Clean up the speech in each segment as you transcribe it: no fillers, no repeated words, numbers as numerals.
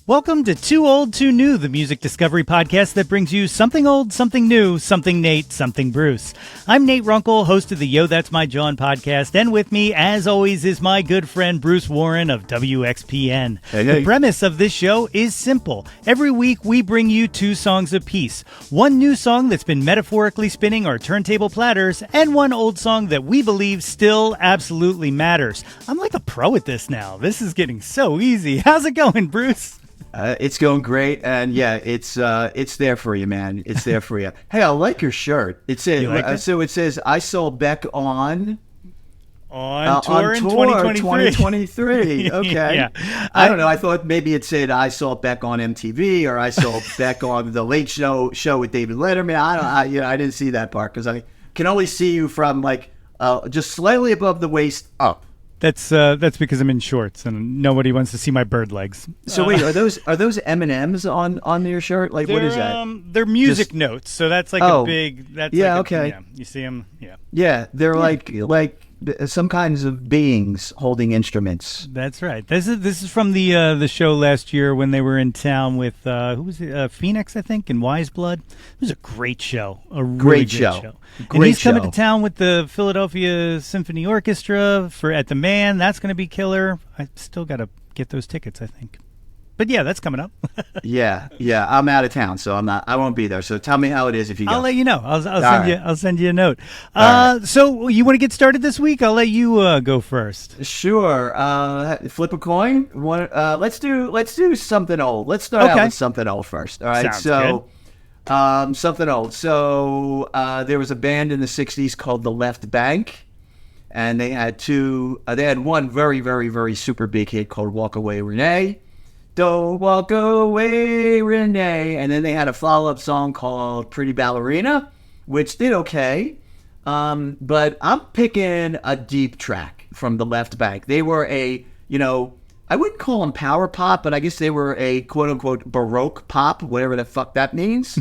Welcome to Too Old, Too New, the music discovery podcast that brings you something old, something new, something Nate, something Bruce. I'm Nate Runkle, host of the Yo, That's My Jawn podcast, and with me, as always, is my good friend Bruce Warren of WXPN. Hey. The premise of this show is simple. Every week, we bring you two songs apiece. One new song that's been metaphorically spinning our turntable platters, and one old song that we believe still absolutely matters. I'm like a pro at this now. This is getting so easy. How's it going, Bruce? It's going great, and yeah, it's there for you, man. It's there for you. Hey, I like your shirt. It says so. It says I saw Beck on tour in 2023. Okay. Yeah. I don't know. I thought maybe it said I saw Beck on MTV or I saw Beck on the Late Show with David Letterman. I didn't see that part because I can only see you from like just slightly above the waist up. That's because I'm in shorts and nobody wants to see my bird legs. So wait, are those M&Ms on your shirt? Like what is that? They're music notes. So that's like a big. That's yeah. like Okay. Yeah, you see them. Yeah. Yeah, they're like some kinds of beings holding instruments. That's right. This is from the show last year when they were in town with who was it? Phoenix, I think, and Wise Blood. It was a great show. A really great show. And he's coming to town with the Philadelphia Symphony Orchestra at the Man. That's going to be killer. I still got to get those tickets, I think. But yeah, that's coming up. yeah. I'm out of town, so I won't be there. So tell me how it is if you go. I'll let you know. I'll send you a note. Right. So you want to get started this week? I'll let you go first. Sure. Flip a coin. Let's do something old. Let's start out with something old first. All right. Sounds good. Something old. So there was a band in the '60s called the Left Bank, and they had one very, very, very super big hit called "Walk Away, Renee." Don't walk away, Renee. And then they had a follow-up song called Pretty Ballerina, which did okay. But I'm picking a deep track from the Left Bank. They were I wouldn't call them power pop, but I guess they were a quote-unquote Baroque pop, whatever the fuck that means.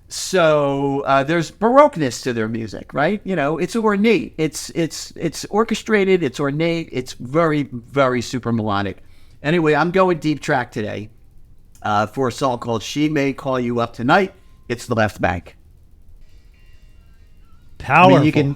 So there's Baroqueness to their music, right? It's ornate. It's orchestrated. It's ornate. It's very, very super melodic. Anyway, I'm going deep track today for a song called She May Call You Up Tonight. It's the Left Bank. Powerful. I mean,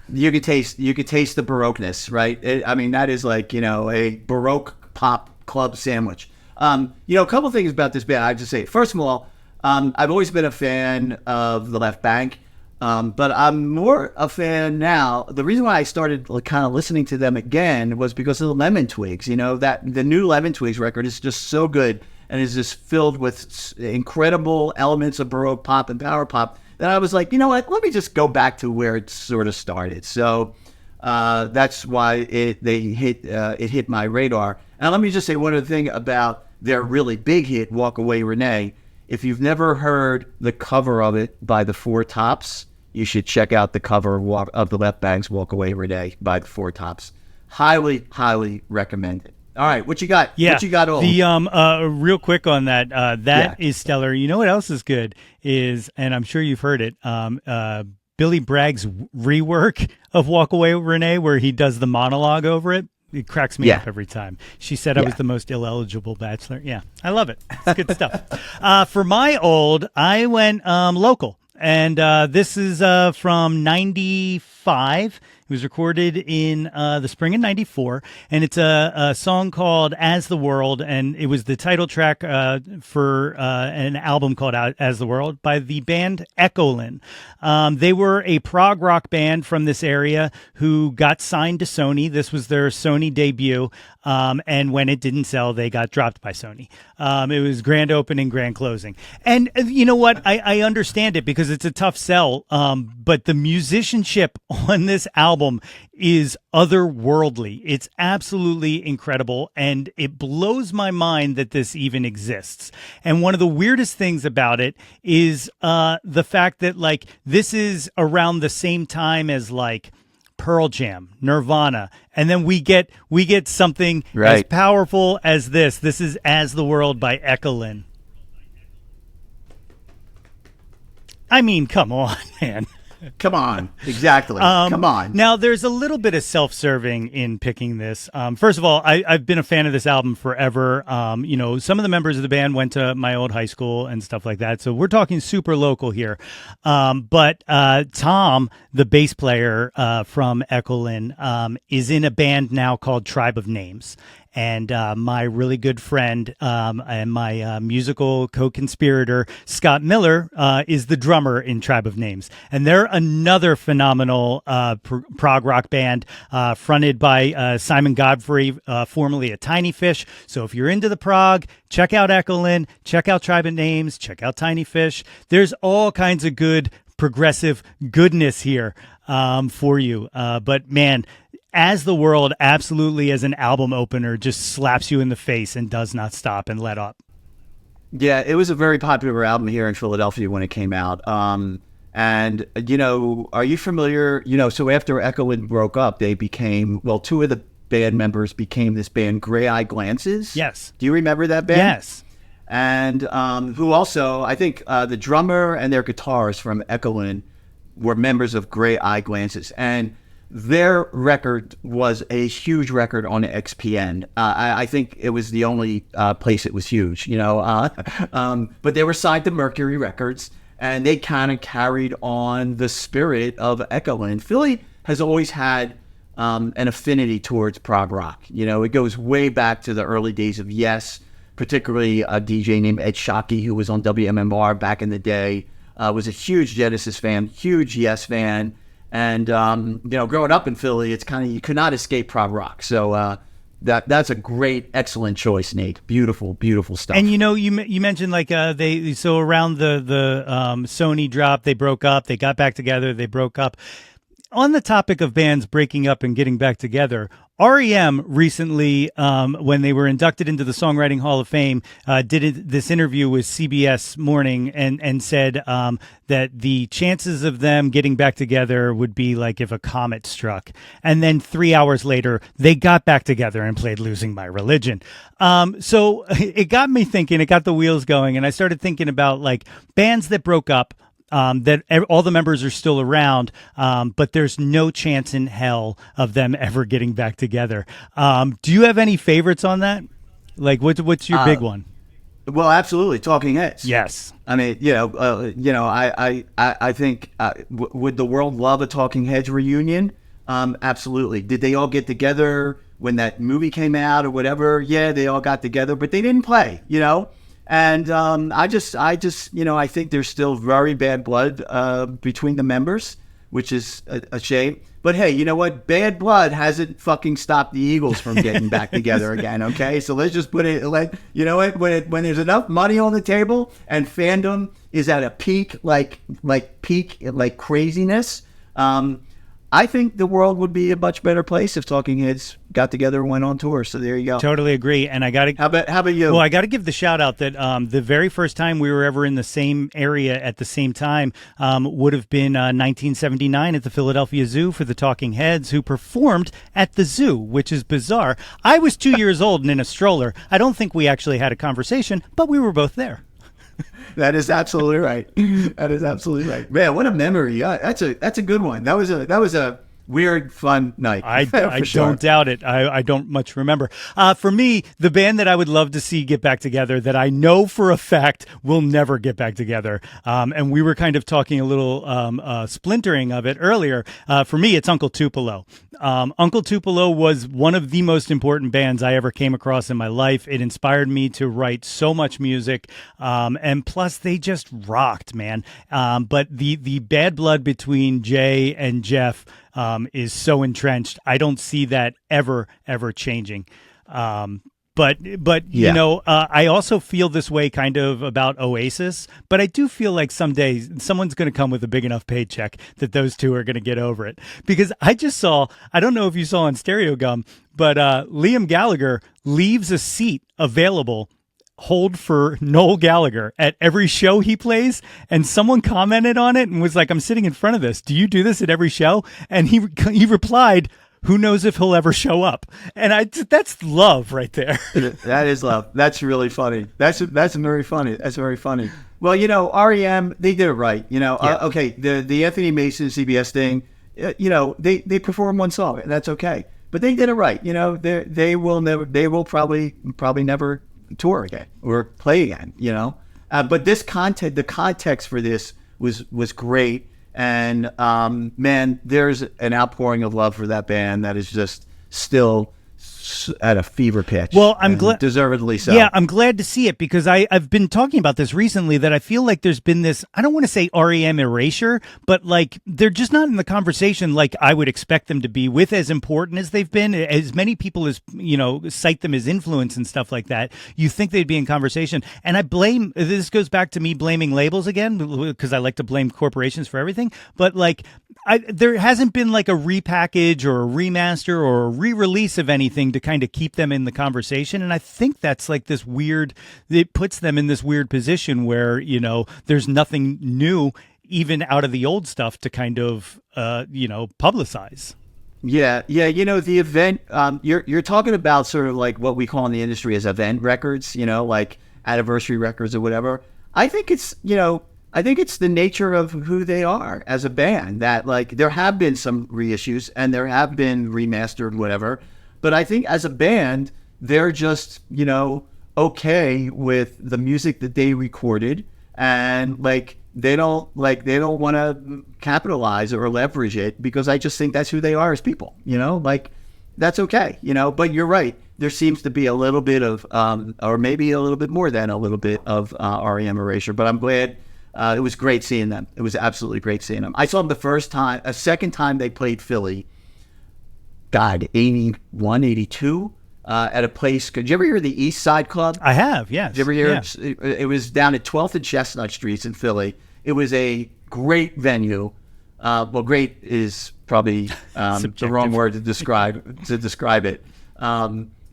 you could taste the Baroqueness, right? That is like, a Baroque pop club sandwich. A couple things about this band I have to say. First of all, I've always been a fan of the Left Bank. But I'm more a fan now. The reason why I started kind of listening to them again was because of the Lemon Twigs. That the new Lemon Twigs record is just so good and is just filled with incredible elements of Baroque pop and power pop that I was like, you know what? Let me just go back to where it sort of started. So that's why it hit my radar. And let me just say one other thing about their really big hit, "Walk Away, Renee." If you've never heard the cover of it by the Four Tops, you should check out the cover of the Left Bank's "Walk Away, Renee" by the Four Tops. Highly, highly recommend it. All right, what you got? Yeah, what you got? Real quick on that. That is stellar. You know what else is good is, and I'm sure you've heard it. Billy Bragg's rework of "Walk Away, Renee," where he does the monologue over it. It cracks me up every time. She said I was the most illegible bachelor. Yeah, I love it. It's good stuff. For my old, I went local. And this is from 95. It was recorded in the spring of 94. And it's a song called As the World. And it was the title track for an album called As the World by the band Echolyn. They were a prog rock band from this area who got signed to Sony. This was their Sony debut. And when it didn't sell, they got dropped by Sony. It was grand opening, grand closing. And you know what? I understand it because it's a tough sell. But the musicianship on this album is otherworldly. It's absolutely incredible. And it blows my mind that this even exists. And one of the weirdest things about it is the fact that this is around the same time as Pearl Jam, Nirvana, and then we get something as powerful as this. This is As the World by Echolyn. I mean, come on, man. Come on. Exactly. Come on. Now, there's a little bit of self-serving in picking this. First of all, I've been a fan of this album forever. Some of the members of the band went to my old high school and stuff like that. So we're talking super local here. But Tom, the bass player from Echolyn, is in a band now called Tribe of Names. And my really good friend and my musical co-conspirator, Scott Miller, is the drummer in Tribe of Names. And they're another phenomenal prog rock band fronted by Simon Godfrey, formerly a Tiny Fish. So if you're into the prog, check out Echolyn, check out Tribe of Names, check out Tiny Fish. There's all kinds of good progressive goodness here for you. But man, As the World, absolutely, as an album opener, just slaps you in the face and does not stop and let up. Yeah, it was a very popular album here in Philadelphia when it came out. And, are you familiar? So after Echolyn broke up, they became, two of the band members became this band, Gray Eye Glances. Yes. Do you remember that band? Yes. And who also, I think the drummer and their guitarist from Echolyn were members of Gray Eye Glances. And their record was a huge record on XPN. I think it was the only place it was huge, but they were signed to Mercury Records, and they kind of carried on the spirit of Echolyn. Philly has always had an affinity towards prog rock. It goes way back to the early days of Yes, particularly a DJ named Ed Shockey, who was on WMMR back in the day, was a huge Genesis fan, huge Yes fan. And, growing up in Philly, it's kind of, you could not escape prog rock. So that's a great, excellent choice, Nate. Beautiful, beautiful stuff. And, you mentioned like so around the Sony drop, they broke up, they got back together, they broke up. On the topic of bands breaking up and getting back together, REM recently, when they were inducted into the Songwriting Hall of Fame, did this interview with CBS Morning and said that the chances of them getting back together would be like if a comet struck. And then 3 hours later, they got back together and played Losing My Religion. So it got me thinking, it got the wheels going, and I started thinking about like bands that broke up, that all the members are still around, but there's no chance in hell of them ever getting back together. Do you have any favorites on that? Like, what's your big one? Well, absolutely, Talking Heads. Yes. I mean, I think would the world love a Talking Heads reunion? Absolutely. Did they all get together when that movie came out or whatever? Yeah, they all got together, but they didn't play. And I think there's still very bad blood between the members, which is a shame. But hey, you know what? Bad blood hasn't fucking stopped the Eagles from getting back together again. Okay, so let's just put it. When there's enough money on the table and fandom is at a peak, like craziness. I think the world would be a much better place if Talking Heads got together and went on tour. So there you go. Totally agree. And I got to. How about you? Well, I got to give the shout out that the very first time we were ever in the same area at the same time would have been 1979 at the Philadelphia Zoo for the Talking Heads, who performed at the zoo, which is bizarre. I was 2 years old and in a stroller. I don't think we actually had a conversation, but we were both there. That is absolutely right. That is absolutely right. Man, what a memory. That's a good one. That was a weird, fun night. I don't doubt it. I don't much remember. For me, the band that I would love to see get back together, that I know for a fact will never get back together, and we were kind of talking a little splintering of it earlier. For me, it's Uncle Tupelo. Uncle Tupelo was one of the most important bands I ever came across in my life. It inspired me to write so much music, and plus they just rocked, man. But the bad blood between Jay and Jeff is so entrenched. I don't see that ever changing. But yeah. I also feel this way kind of about Oasis, but I do feel like someday someone's going to come with a big enough paycheck that those two are going to get over it. Because I don't know if you saw on Stereo Gum, but Liam Gallagher leaves a seat available hold for Noel Gallagher at every show he plays, and someone commented on it and was like, I'm sitting in front of this. Do you do this at every show? And he replied, who knows if he'll ever show up? And that's love right there. That is love. That's really funny. That's very funny. That's very funny. Well, REM, they did it right. Yeah. Okay, the Anthony Mason CBS thing, they perform one song, and that's okay. But they did it right. They will probably never tour again or play again. But the context for this was great, and man, there's an outpouring of love for that band that is just still at a fever pitch. Well, I'm glad, deservedly so. Yeah, I'm glad to see it, because I've been talking about this recently, that I feel like there's been this, I don't want to say REM erasure, but like they're just not in the conversation like I would expect them to be, with as important as they've been, as many people as cite them as influence and stuff like that. You think they'd be in conversation, and this goes back to me blaming labels again, because I like to blame corporations for everything, but like there hasn't been like a repackage or a remaster or a re-release of anything to kind of keep them in the conversation. And I think that's like this weird, it puts them in this weird position where, there's nothing new, even out of the old stuff, to kind of, publicize. Yeah. The event, you're talking about sort of like what we call in the industry as event records, like anniversary records or whatever. I think it's the nature of who they are as a band, that like there have been some reissues and there have been remastered whatever, but I think as a band they're just okay with the music that they recorded, and like they don't want to capitalize or leverage it, because I just think that's who they are as people. Like that's okay. But you're right. There seems to be a little bit of or maybe a little bit more than a little bit of REM erasure. But I'm glad. It was great seeing them. It was absolutely great seeing them. I saw them the first time. A second time they played Philly. God, 81, 82, at a place. Did you ever hear the East Side Club? I have, yes. Did you ever hear yeah. it? It was down at 12th and Chestnut Streets in Philly. It was a great venue. Well, great is probably the wrong word to describe it.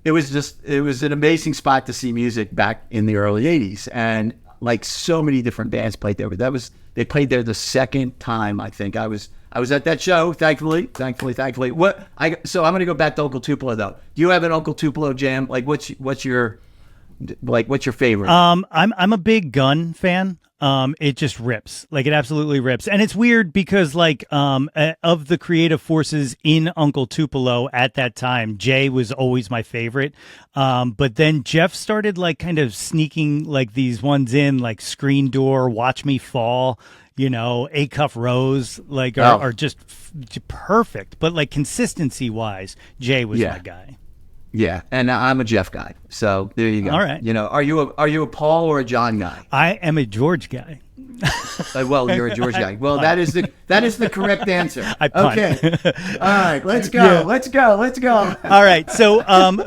It was an amazing spot to see music back in the early 80s. And like so many different bands played there. But they played there the second time, I think. I was at that show, thankfully. So I'm gonna go back to Uncle Tupelo though. Do you have an Uncle Tupelo jam? Like what's your favorite? I'm a big Gun fan. It just rips. Like it absolutely rips. And it's weird because like of the creative forces in Uncle Tupelo at that time, Jay was always my favorite. But then Jeff started like kind of sneaking like these ones in, like Screen Door, Watch Me Fall, A Cuff Rose, like are just perfect. But like consistency wise, Jay was my guy. Yeah, and I'm a Jeff guy, so there you go. All right. Are you a Paul or a John guy? I am a George guy. Well, you're a George guy. Well, that is the correct answer. I punt. Okay. All right, let's go. Yeah. Let's go. All right. So,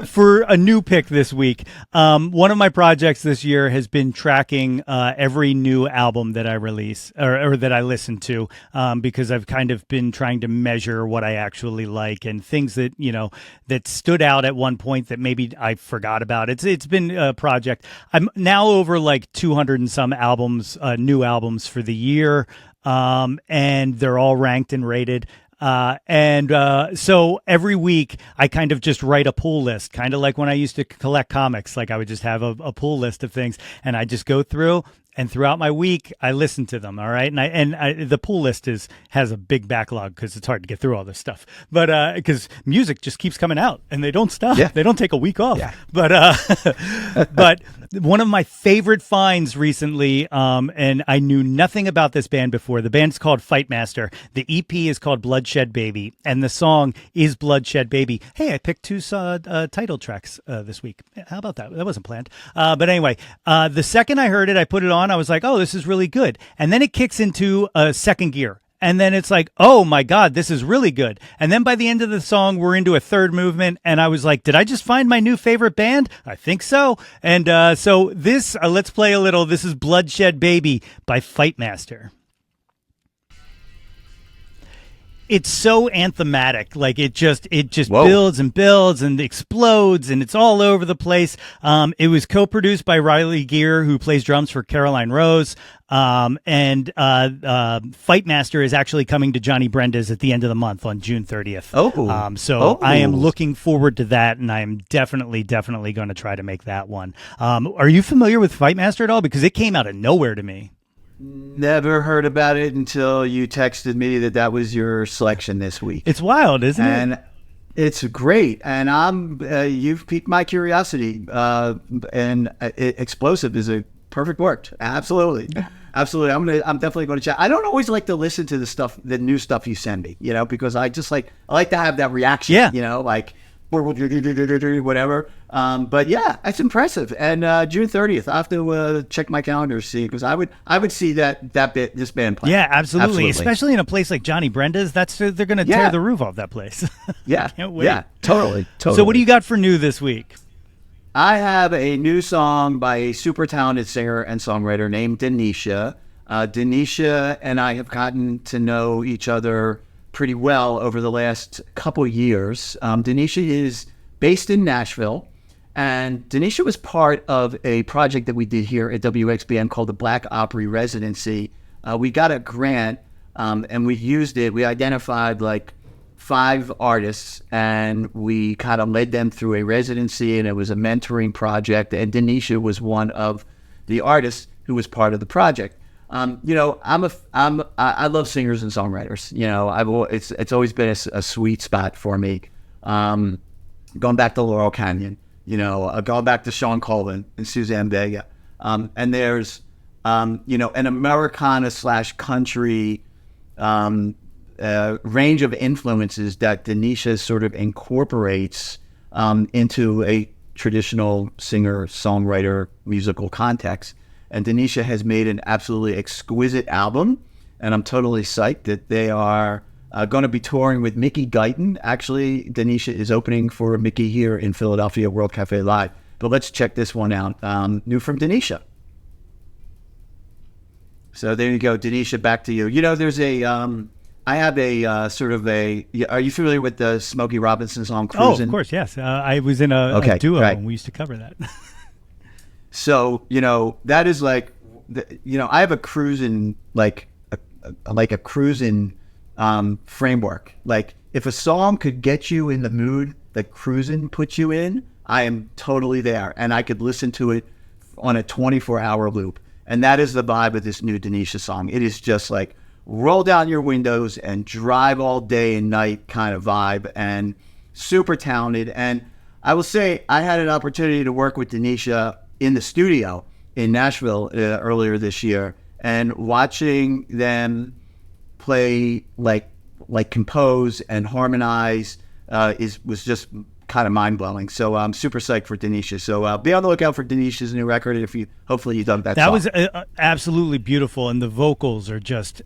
for a new pick this week, one of my projects this year has been tracking every new album that I release or that I listen to, because I've kind of been trying to measure what I actually like and things that that stood out at one point that maybe I forgot about. It's been a project. I'm now over like 200 and some albums, new albums for the year, and they're all ranked and rated. So every week I kind of just write a pull list, kind of like when I used to collect comics. Like I would just have a pull list of things, and I just go through. And throughout my week, I listen to them. All right, and the pull list has a big backlog because it's hard to get through all this stuff. But because music just keeps coming out and they don't stop. Yeah. They don't take a week off. Yeah. But one of my favorite finds recently, and I knew nothing about this band before. The band's called FIGHTMASTER. The EP is called Bloodshed Baby, and the song is Bloodshed Baby. Hey, I picked two title tracks this week. How about that? That wasn't planned. But anyway, the second I heard it, I put it on. I was like, oh, this is really good. And then it kicks into a second gear. And then it's like, oh my God, this is really good. And then by the end of the song, we're into a third movement. And I was like, did I just find my new favorite band? I think so. And so this, let's play a little. This is Bloodshed Baby by FIGHTMASTER. It's so anthematic. Like it just Whoa. Builds and builds and explodes, and it's all over the place. It was co-produced by Riley Gear, who plays drums for Caroline Rose. And FIGHTMASTER is actually coming to Johnny Brenda's at the end of the month on June 30th. I am looking forward to that, and I am definitely going to try to make that one. Are you familiar with FIGHTMASTER at all? Because it came out of nowhere to me. Never heard about it until you texted me that was your selection this week. It's wild, isn't and it? it's great, and you've piqued my curiosity. Explosive is a perfect word. Absolutely, absolutely. I'm definitely going to check. I don't always like to listen to the new stuff you send me, because I like to have that reaction. Yeah. Like whatever. But yeah, it's impressive. And June 30th, I have to check my calendar to see, because I would see this band play. Yeah, absolutely. Especially in a place like Johnny Brenda's. They're going to tear the roof off that place. Yeah, can't wait. Yeah, totally. So what do you got for new this week? I have a new song by a super talented singer and songwriter named Denitia. Denitia and I have gotten to know each other pretty well over the last couple years. Denitia is based in Nashville, and Denitia was part of a project that we did here at WXBN called the Black Opry Residency. We got a grant, and we used it. We identified like 5 artists, and we kind of led them through a residency, and it was a mentoring project, and Denitia was one of the artists who was part of the project. I love singers and songwriters. It's always been a sweet spot for me. Going back to Laurel Canyon, going back to Sean Colvin and Suzanne Vega. And there's, an Americana / country range of influences that Denitia sort of incorporates into a traditional singer-songwriter musical context. And Denitia has made an absolutely exquisite album, and I'm totally psyched that they are going to be touring with Mickey Guyton. Actually, Denitia is opening for Mickey here in Philadelphia, World Cafe Live. But let's check this one out. New from Denitia. So there you go, Denitia, back to you. There's I have a sort of a, are you familiar with the Smokey Robinson song, Cruisin'? Oh, of course, yes. I was in a duo, right. and we used to cover that. So, that is like, I have a cruising, like a cruising framework. Like, if a song could get you in the mood that cruising puts you in, I am totally there. And I could listen to it on a 24-hour loop. And that is the vibe of this new Denitia song. It is just like, roll down your windows and drive all day and night kind of vibe, and super talented. And I will say, I had an opportunity to work with Denitia in the studio in Nashville earlier this year, and watching them play, like compose and harmonize was just kind of mind-blowing. So I'm super psyched for Denitia. So be on the lookout for Denitia's new record. Hopefully you dug that song. That was absolutely beautiful, and the vocals are just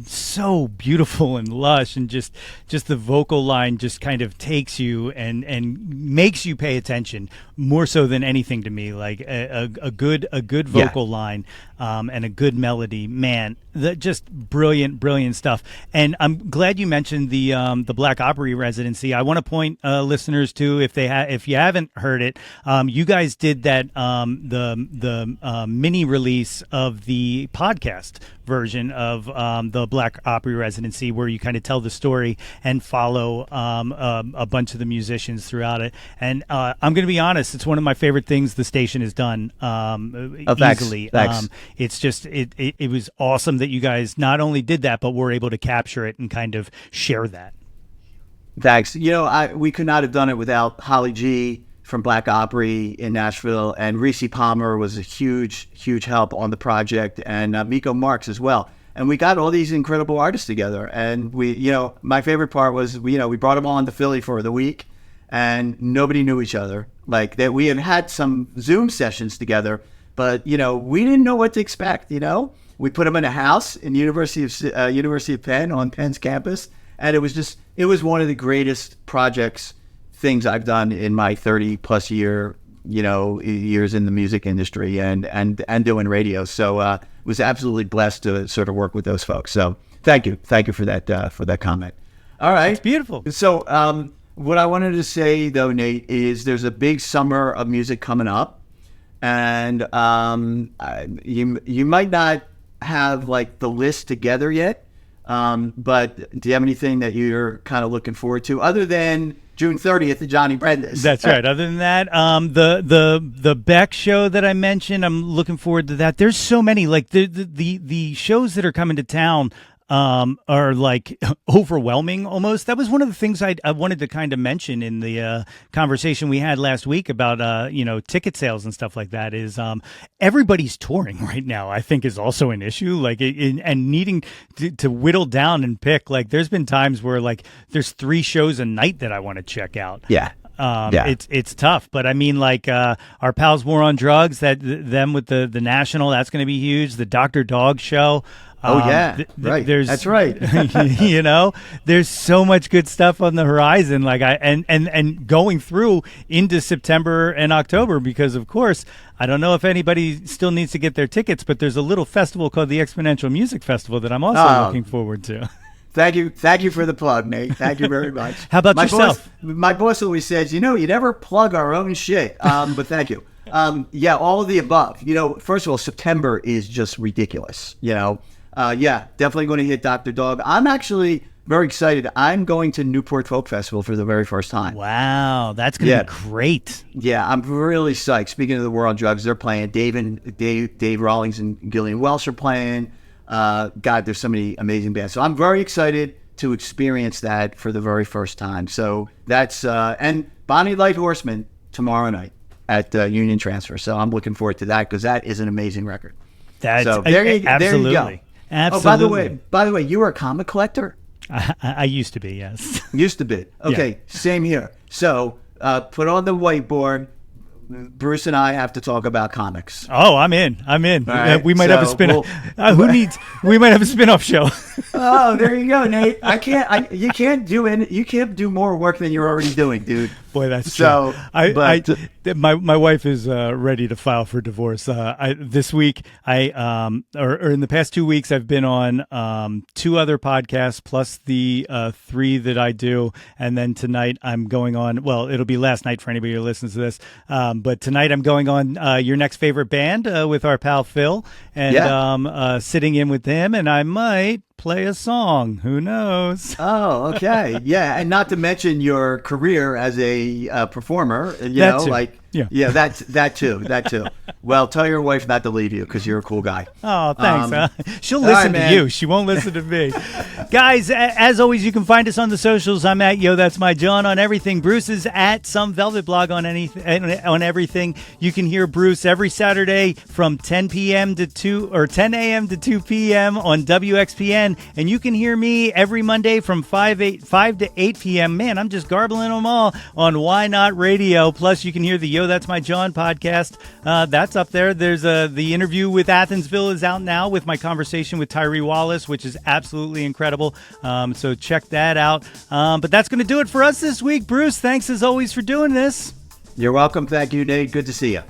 so beautiful and lush, and just the vocal line just kind of takes you and makes you pay attention more so than anything to me. Like a good vocal line and a good melody, man. Just brilliant stuff. And I'm glad you mentioned the Black Opry residency. I want to point listeners to, if you haven't heard it, you guys did that the mini release of the podcast version of the Black Opry residency, where you kind of tell the story and follow a bunch of the musicians throughout it. And I'm going to be honest, it's one of my favorite things the station has done easily. Thanks. It's just it was awesome that you guys not only did that, but were able to capture it and kind of share that. Thanks. We could not have done it without Holly G from Black Opry in Nashville, and Reese Palmer was a huge help on the project, and Miko Marks as well. And we got all these incredible artists together, and my favorite part was we brought them all into Philly for the week, and nobody knew each other. Like that, we had some Zoom sessions together, but we didn't know what to expect. We put them in a house in University of Penn, on Penn's campus, and it was one of the greatest things I've done in my 30+ years in the music industry and doing radio. So was absolutely blessed to sort of work with those folks. So thank you for that comment. All right, it's beautiful. So what I wanted to say though, Nate, is there's a big summer of music coming up, and you might not have like the list together yet, but do you have anything that you're kind of looking forward to, other than June 30th at Johnny Brenda's. That's right. Other than that, the Beck show that I mentioned, I'm looking forward to that. There's so many, like the shows that are coming to town are like overwhelming almost. That was one of the things I wanted to kind of mention in the conversation we had last week about ticket sales and stuff like that. Is everybody's touring right now, I think, is also an issue. Like and needing to whittle down and pick. Like there's been times where like there's 3 shows a night that I want to check out. Yeah. It's tough, but I mean, like our pals War on Drugs, them with the National, that's going to be huge. The Dr. Dog show. Right. That's right. There's so much good stuff on the horizon. Like and going through into September and October, because of course, I don't know if anybody still needs to get their tickets, but there's a little festival called the Exponential Music Festival that I'm also looking forward to. Thank you for the plug, Nate. Thank you very much. How about yourself? My boss always says, you never plug our own shit. But thank you. All of the above. First of all, September is just ridiculous. Definitely going to hit Dr. Dog. I'm actually very excited. I'm going to Newport Folk Festival for the very first time. Wow, that's going to be great. Yeah, I'm really psyched. Speaking of the War on Drugs, they're playing. Dave Rawlings and Gillian Welsh are playing. God, there's so many amazing bands. So I'm very excited to experience that for the very first time. So that's and Bonnie Light Horseman tomorrow night at Union Transfer. So I'm looking forward to that because that is an amazing record. Absolutely. There you go. Absolutely. Oh, by the way, you were a comic collector? I used to be, yes. Used to be. Okay, Same here. So put on the whiteboard. Bruce and I have to talk about comics. Oh, I'm in. Right, we might have a spin-off. We might have a spin-off show. Oh, there you go, Nate. You can't do more work than you're already doing, dude. Boy, that's true. My wife is ready to file for divorce. This week, or in the past 2 weeks, I've been on 2 other podcasts plus the 3 that I do, and then tonight I'm going on. Well, it'll be last night for anybody who listens to this. But tonight I'm going on Your Next Favorite Band with our pal Phil, and sitting in with him, and I might play a song. Who knows? Oh, okay. Yeah, and not to mention your career as a performer. That too. Well, tell your wife not to leave you because you're a cool guy. Oh, thanks. She'll listen to you. She won't listen to me. Guys, as always, you can find us on the socials. I'm at That's My Jawn on everything. Bruce is at Some Velvet Blog on everything. You can hear Bruce every Saturday from 10 p.m. to 2 or 10 a.m. to 2 p.m. on WXPN, and you can hear me every Monday from 5 to 8 p.m. Man, I'm just garbling them all on Why Not Radio. Plus, you can hear the That's My Jawn podcast. That's up there. There's the interview with Athensville is out now with my conversation with Tyree Wallace, which is absolutely incredible. So check that out. But that's going to do it for us this week. Bruce, thanks as always for doing this. You're welcome. Thank you, Nate. Good to see you.